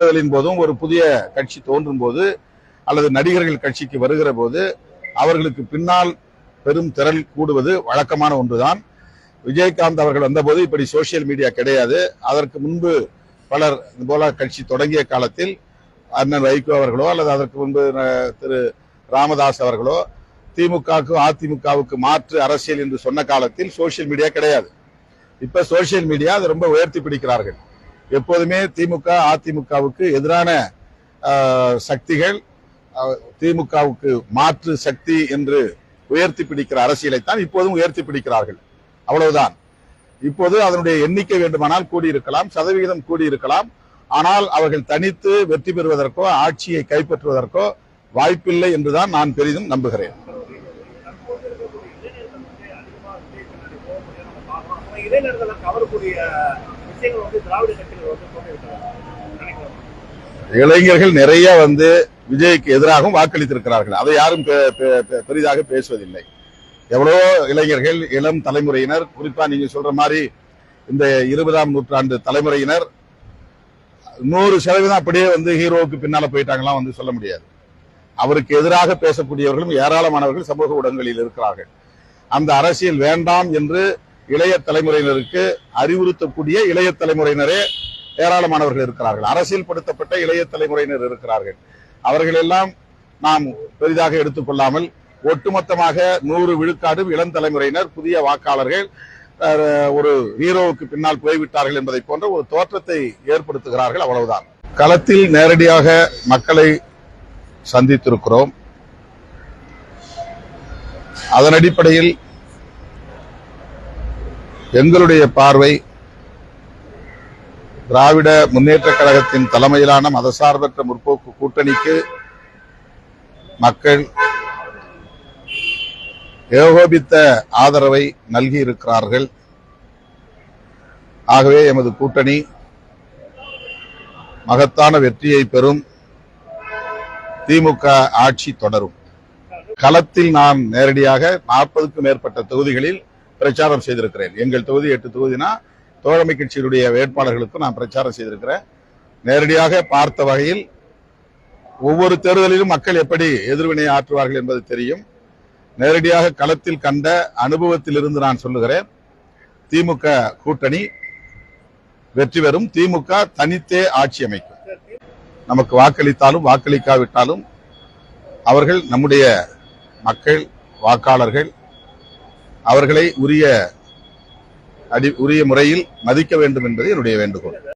தேர்தலின் போதும் ஒரு புதிய கட்சி தோன்றும் போது அல்லது நடிகர்கள் கட்சிக்கு வருகிற போது அவர்களுக்கு பின்னால் பெரும் திரள் கூடுவது வழக்கமான ஒன்றுதான். விஜயகாந்த் அவர்கள் வந்தபோது இப்படி சோசியல் மீடியா கிடையாது. அதற்கு முன்பு பலர் போல கட்சி தொடங்கிய காலத்தில் அண்ணன் வைகோ அவர்களோ அல்லது அதற்கு முன்பு திரு ராமதாஸ் அவர்களோ திமுகவுக்கு அதிமுகவுக்கு மாற்று அரசியல் என்று சொன்ன காலத்தில் சோசியல் மீடியா கிடையாது. இப்ப சோசியல் மீடியா அதை ரொம்ப உயர்த்தி பிடிக்கிறார்கள். எப்போதுமே திமுக அதிமுகவுக்கு எதிரான சக்திகள் திமுகவுக்கு மாற்று சக்தி என்று உயர்த்தி பிடிக்கிற அரசியலைத்தான் இப்போதும் உயர்த்தி பிடிக்கிறார்கள். அவ்வளவுதான். இப்போது அதனுடைய எண்ணிக்கை வேண்டுமானால் கூடியிருக்கலாம், சதவிகிதம் கூடியிருக்கலாம். ஆனால் அவர்கள் தனித்து வெற்றி பெறுவதற்கோ ஆட்சியை கைப்பற்றுவதற்கோ வாய்ப்பில்லை என்றுதான் நான் பெரிதும் நம்புகிறேன். இளைஞர்கள் நிறைய விஜய்க்கு எதிராகவும் வாக்களித்திருக்கிறார்கள். அதை யாரும் பெரிதாக பேசுவதில்லை. எவ்வளவோ இளைஞர்கள், இளம் தலைமுறையினர், குறிப்பா நீங்க சொல்ற மாதிரி இந்த 20ஆம் நூற்றாண்டு தலைமுறையினர் 100% அப்படியே ஹீரோவுக்கு பின்னால போயிட்டாங்களாம் சொல்ல முடியாது. அவருக்கு எதிராக பேசக்கூடியவர்களும் ஏராளமானவர்கள் சமூக ஊடகங்களில் இருக்கிறார்கள். அந்த அரசியல் வேண்டாம் என்று இளைய தலைமுறையினருக்கு அறிவுறுத்தக்கூடிய இளைய தலைமுறையினரே ஏராளமானவர்கள் இருக்கிறார்கள். அரசியல் படுத்தப்பட்ட இளைய தலைமுறையினர் இருக்கிறார்கள். அவர்கள் எல்லாம் நாம் பெரிதாக எடுத்துக்கொள்ளாமல் ஒட்டுமொத்தமாக 100 விழுக்காடு இளம் தலைமுறையினர், புதிய வாக்காளர்கள் ஒரு ஹீரோவுக்கு பின்னால் போய்விட்டார்கள் என்பதை போன்ற ஒரு தோற்றத்தை ஏற்படுத்துகிறார்கள். அவ்வளவுதான். களத்தில் நேரடியாக மக்களை சந்தித்திருக்கிறோம். அதன் அடிப்படையில் எங்களுடைய பார்வை திராவிட முன்னேற்ற கழகத்தின் தலைமையிலான மதசார்பற்ற முற்போக்கு கூட்டணிக்கு மக்கள் ஏகோபித்த ஆதரவை நல்கி இருக்கிறார்கள். ஆகவே எமது கூட்டணி மகத்தான வெற்றியை பெறும், திமுக ஆட்சி தொடரும். களத்தில் நான் நேரடியாக 40க்கும் மேற்பட்ட தொகுதிகளில் பிரச்சாரம் செய்திருக்கிறேன். எங்கள் தொகுதி 8 தொகுதினா தோழமை கட்சியினுடைய வேட்பாளர்களுக்கும் நான் பிரச்சாரம் செய்திருக்கிறேன். நேரடியாக பார்த்த வகையில் ஒவ்வொரு தேர்தலிலும் மக்கள் எப்படி எதிர்வினை ஆற்றுவார்கள் என்பது தெரியும். நேரடியாக களத்தில் கண்ட அனுபவத்தில் இருந்து நான் சொல்லுகிறேன், திமுக கூட்டணி வெற்றி பெறும், திமுக தனித்தே ஆட்சி அமைக்கும். நமக்கு வாக்களித்தாலும் வாக்களிக்காவிட்டாலும் அவர்கள் நம்முடைய மக்கள், வாக்காளர்கள். அவர்களை உரிய முறையில் மதிக்க வேண்டும் என்பது என்னுடைய வேண்டுகோள்.